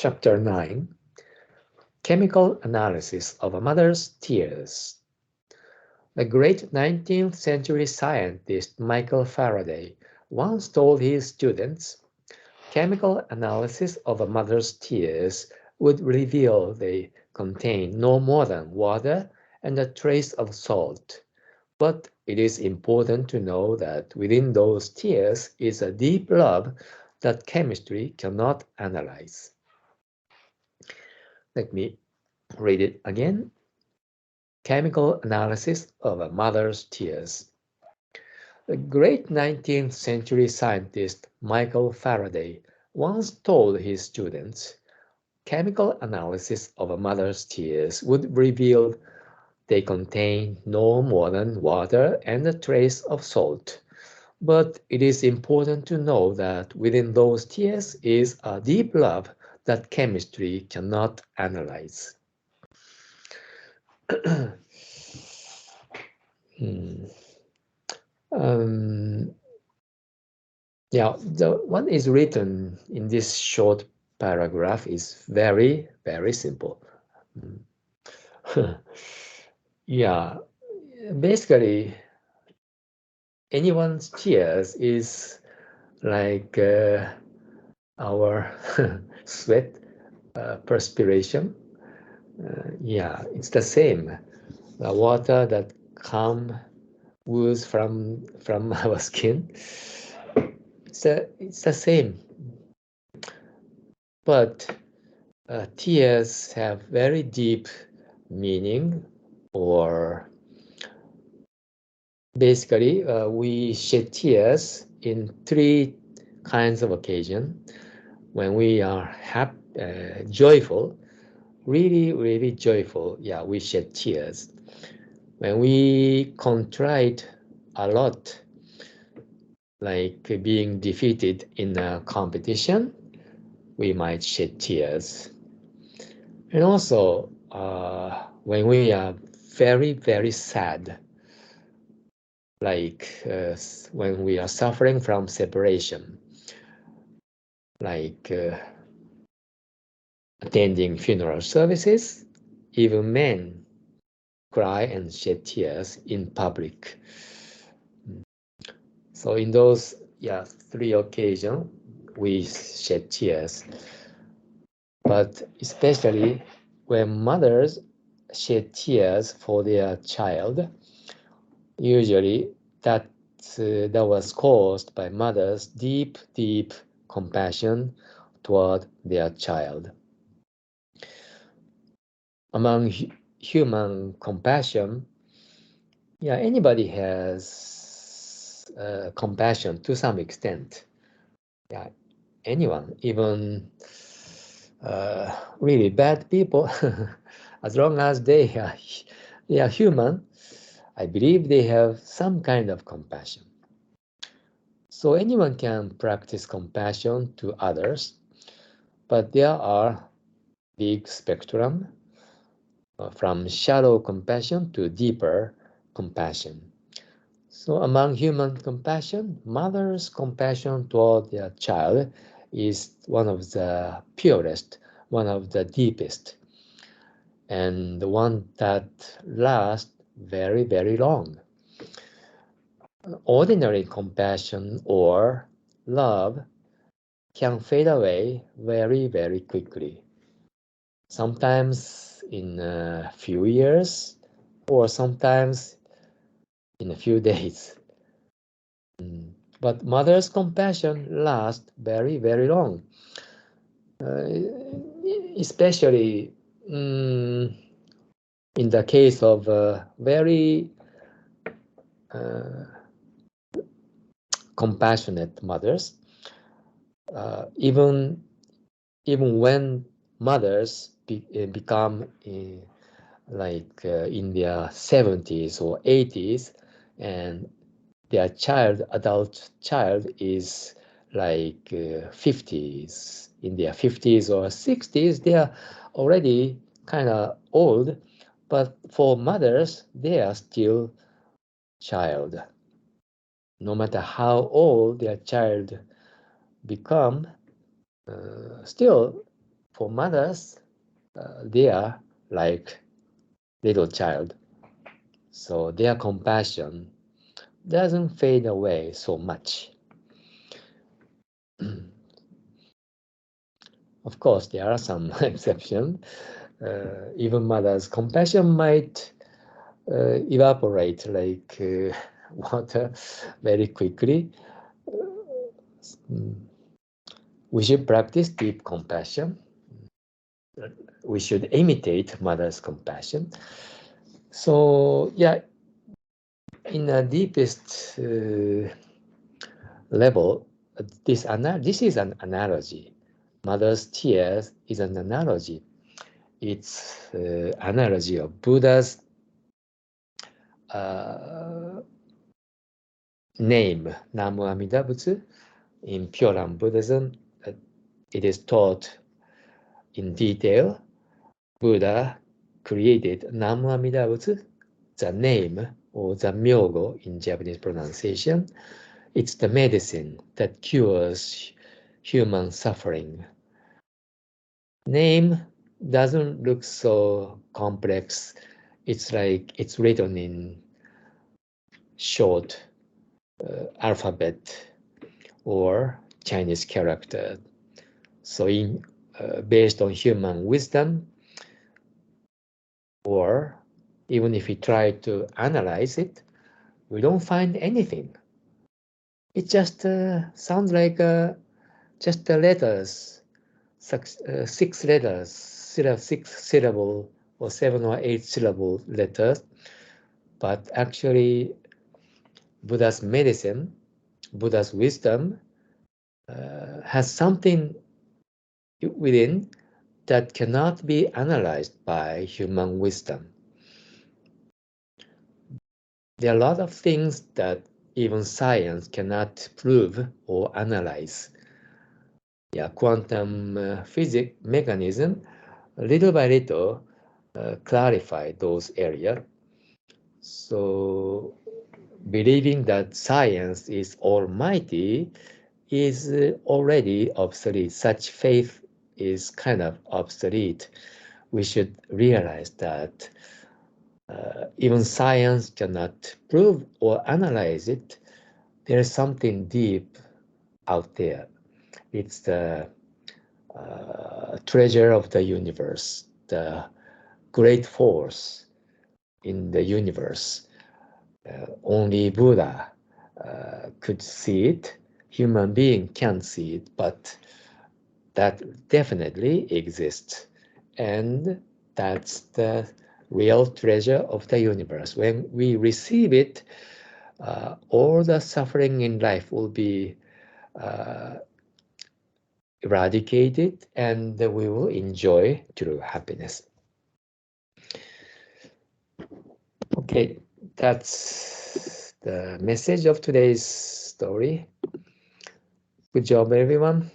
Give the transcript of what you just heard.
Chapter 9 Chemical Analysis of a Mother's Tears. The great 19th century scientist Michael Faraday once told his students, chemical analysis of a mother's tears would reveal they contain no more than water and a trace of salt. But it is important to know that within those tears is a deep love that chemistry cannot analyze. Let me read it again. Chemical analysis of a mother's tears. The great 19th century scientist Michael Faraday once told his students, chemical analysis of a mother's tears would reveal they contain no more than water and a trace of salt. But it is important to know that within those tears is a deep love that chemistry cannot analyze. Yeah, the what is written in this short paragraph is very, very simple. Yeah, basically, anyone's tears is like our sweat, perspiration. Yeah, it's the same. The water that comes from our skin. It's the same, but tears have very deep meaning, or basically we shed tears in three kinds of occasion. When we are happy, joyful, really joyful, yeah, we shed tears. When we contrite a lot, like being defeated in a competition, we might shed tears. And also, when we are very sad, like when we are suffering from separation, like attending funeral services, even men cry and shed tears in public. So in those three occasions, we shed tears. But especially when mothers shed tears for their child, usually that was caused by mothers' deep compassion toward their child. Among human compassion, anybody has compassion to some extent. Yeah, anyone, even really bad people, as long as they are human, I believe they have some kind of compassion. So anyone can practice compassion to others, but there are big spectrum from shallow compassion to deeper compassion. So among human compassion, mother's compassion toward their child is one of the purest, one of the deepest, and the one that lasts very long. Ordinary compassion or love can fade away very quickly. Sometimes in a few years, or sometimes in a few days. But mother's compassion lasts very long, especially in the case of very compassionate mothers. Even when mothers become like in their 70s or 80s, and their adult child is like 50s, in their 50s or 60s, they are already kind of old, but for mothers, they are still child. No matter how old their child become, still For mothers, they are like little child, so their compassion doesn't fade away so much. Of course, there are some exceptions. Even mothers' compassion might evaporate like water very quickly. We should practice deep compassion. We should imitate mother's compassion. So yeah, in a deepest level, this is an analogy. Mother's tears is an analogy. It's analogy of Buddha's name, Namu Amida Butsu. In Pure Buddhism, it is taught in detail. Buddha created Namu Amida Butsu, the name or the myogo in Japanese pronunciation. It's the medicine that cures human suffering. Name doesn't look so complex. It's like it's written in short alphabet or Chinese character. So based on human wisdom, or even if we try to analyze it, we don't find anything. It just sounds like just the letters, six letters, six syllable or 7 or 8 syllable letters. But actually, Buddha's medicine, Buddha's wisdom has something within that cannot be analyzed by human wisdom. There are a lot of things that even science cannot prove or analyze. Yeah, quantum physics mechanism, little by little, clarify those areas. So believing that science is almighty is already obsolete. Such faith is kind of obsolete. We should realize that even science cannot prove or analyze it. There is something deep out there. It's the treasure of the universe, the great force in the universe. Only Buddha could see it. Human being can't see it, but that definitely exists. And that's the real treasure of the universe. When we receive it, all the suffering in life will be eradicated and we will enjoy true happiness. Okay, that's the message of today's story. Good job, everyone.